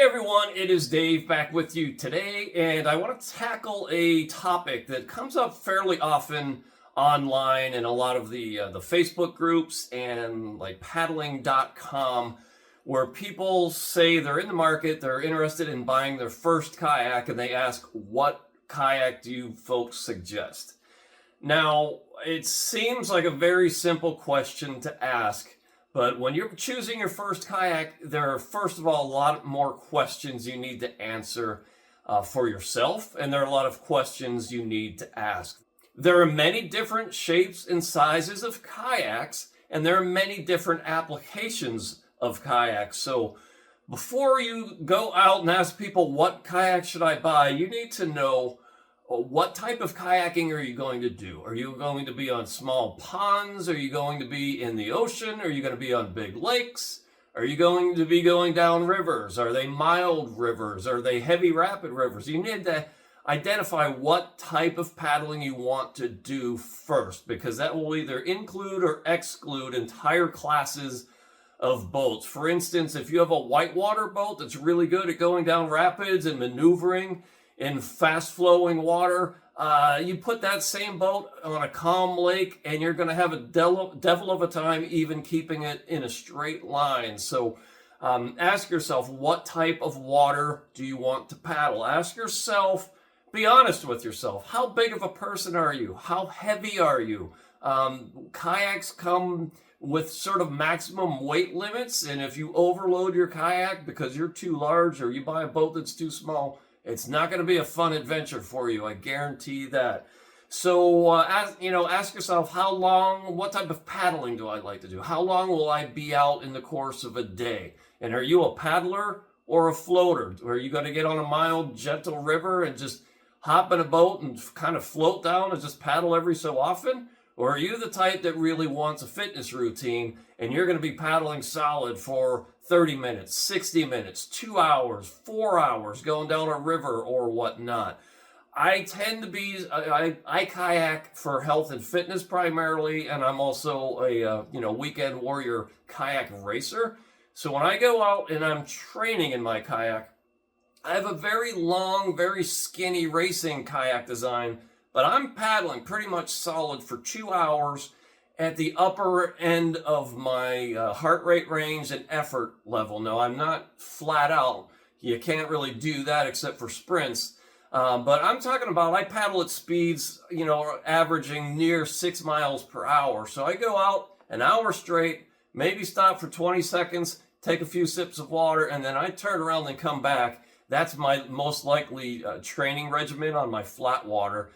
everyone, it is Dave back with you today, and I want to tackle a topic that comes up fairly often online in a lot of the Facebook groups and like paddling.com, where people say they're in the market, they're interested in buying their first kayak, and they ask, what kayak do you folks suggest? Now, it seems like a very simple question to ask, but when you're choosing your first kayak, there are, first of all, a lot more questions you need to answer for yourself, and there are a lot of questions you need to ask. There are many different shapes and sizes of kayaks, and there are many different applications of kayaks. So before you go out and ask people, what kayak should I buy, you need to know what type of kayaking are you going to do? Are you going to be on small ponds? Are you going to be in the ocean? Are you going to be on big lakes? Are you going to be going down rivers? Are they mild rivers? Are they heavy rapid rivers? You need to identify what type of paddling you want to do first, because that will either include or exclude entire classes of boats. For instance, if you have a whitewater boat that's really good at going down rapids and maneuvering in fast-flowing water, you put that same boat on a calm lake and you're going to have a devil of a time even keeping it in a straight line. So ask yourself, what type of water do you want to paddle? Ask yourself, be honest with yourself. How big of a person are you? How heavy are you? Kayaks come with sort of maximum weight limits, and if you overload your kayak because you're too large or you buy a boat that's too small, it's not going to be a fun adventure for you. I guarantee that. So, ask yourself, what type of paddling do I like to do? How long will I be out in the course of a day? And are you a paddler or a floater? Are you going to get on a mild, gentle river and just hop in a boat and kind of float down and just paddle every so often? Or are you the type that really wants a fitness routine and you're going to be paddling solid for 30 minutes, 60 minutes, 2 hours, 4 hours, going down a river or whatnot? I tend to be, I kayak for health and fitness primarily, and I'm also a weekend warrior kayak racer. So when I go out and I'm training in my kayak, I have a very long, very skinny racing kayak design, but I'm paddling pretty much solid for 2 hours at the upper end of my heart rate range and effort level. No, I'm not flat out. You can't really do that except for sprints. But I'm talking about, I paddle at speeds, averaging near 6 miles per hour. So I go out an hour straight, maybe stop for 20 seconds, take a few sips of water, and then I turn around and come back. That's my most likely training regimen on my flat water.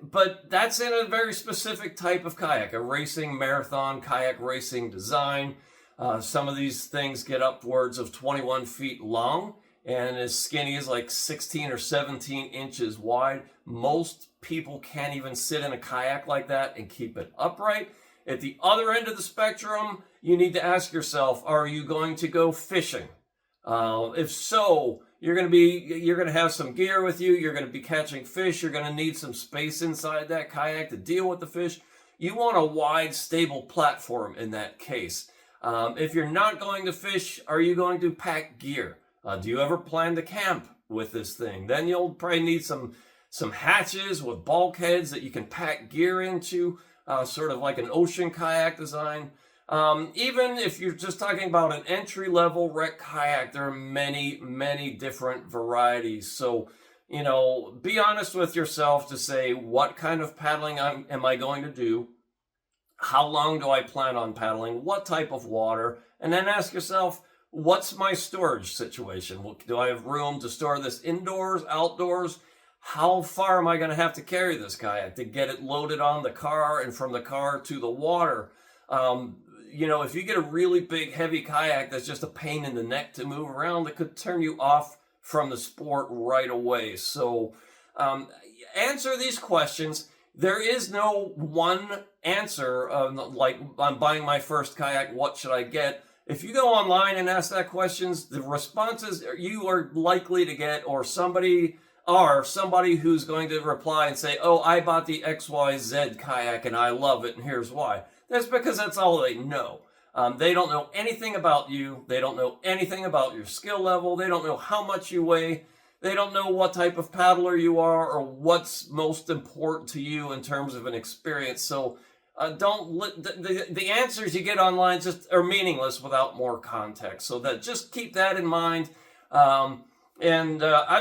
But that's in a very specific type of kayak, a racing marathon kayak racing design. Some of these things get upwards of 21 feet long and as skinny as like 16 or 17 inches wide. Most people can't even sit in a kayak like that and keep it upright. At the other end of the spectrum, you need to ask yourself, are you going to go fishing? If so, you're going to have some gear with you. You're going to be catching fish. You're going to need some space inside that kayak to deal with the fish. You want a wide, stable platform in that case. If you're not going to fish, are you going to pack gear? Do you ever plan to camp with this thing? Then you'll probably need some hatches with bulkheads that you can pack gear into, sort of like an ocean kayak design. Even if you're just talking about an entry-level rec kayak, there are many, many different varieties. So, be honest with yourself to say, what kind of paddling am I going to do? How long do I plan on paddling? What type of water? And then ask yourself, what's my storage situation? Do I have room to store this indoors, outdoors? How far am I going to have to carry this kayak to get it loaded on the car and from the car to the water? If you get a really big, heavy kayak that's just a pain in the neck to move around, that could turn you off from the sport right away. So answer these questions. There is no one answer, like, I'm buying my first kayak, what should I get? If you go online and ask that questions, the responses you are likely to get, or somebody who's going to reply and say, oh, I bought the XYZ kayak and I love it and here's why. That's because that's all they know. They don't know anything about you. They don't know anything about your skill level. They don't know how much you weigh. They don't know what type of paddler you are or what's most important to you in terms of an experience. So the answers you get online just are meaningless without more context. So that just keep that in mind. I'm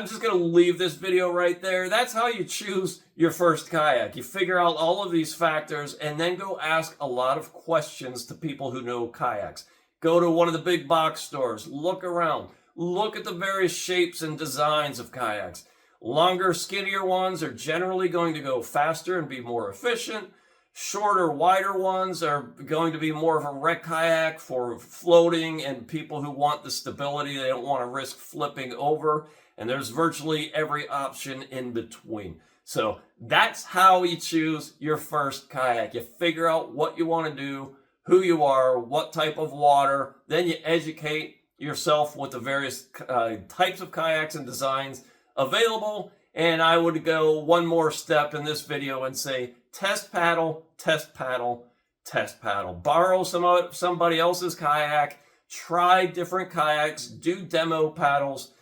just going to leave this video right there. That's how you choose your first kayak. You figure out all of these factors and then go ask a lot of questions to people who know kayaks. Go to one of the big box stores, look around, look at the various shapes and designs of kayaks. Longer, skinnier ones are generally going to go faster and be more efficient. Shorter, wider ones are going to be more of a wreck kayak for floating and people who want the stability. They don't want to risk flipping over. And there's virtually every option in between. So that's how you choose your first kayak. You figure out what you want to do, who you are, what type of water. Then you educate yourself with the various types of kayaks and designs available. And I would go one more step in this video and say, test paddle, test paddle, test paddle. Borrow somebody else's kayak, try different kayaks, do demo paddles.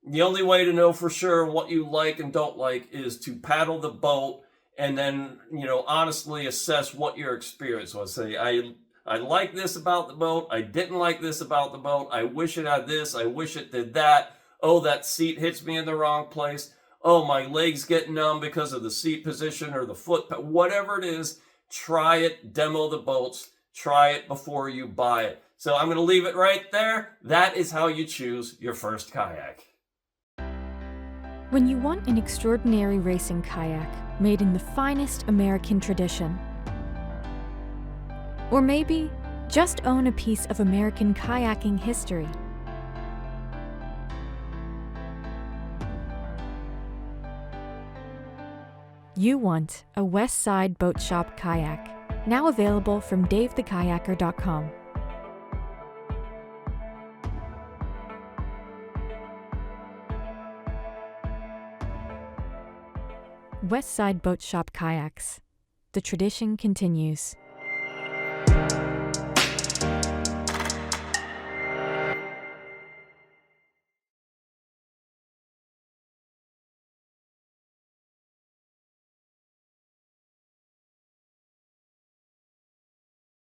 The only way to know for sure what you like and don't like is to paddle the boat and then, honestly assess what your experience was. Say, I like this about the boat. I didn't like this about the boat. I wish it had this. I wish it did that. Oh, that seat hits me in the wrong place. Oh, my legs get numb because of the seat position or the foot. Whatever it is, try it, demo the boats, try it before you buy it. So I'm going to leave it right there. That is how you choose your first kayak. When you want an extraordinary racing kayak made in the finest American tradition, or maybe just own a piece of American kayaking history, you want a West Side Boat Shop kayak, now available from DaveTheKayaker.com. West Side Boat Shop kayaks. The tradition continues.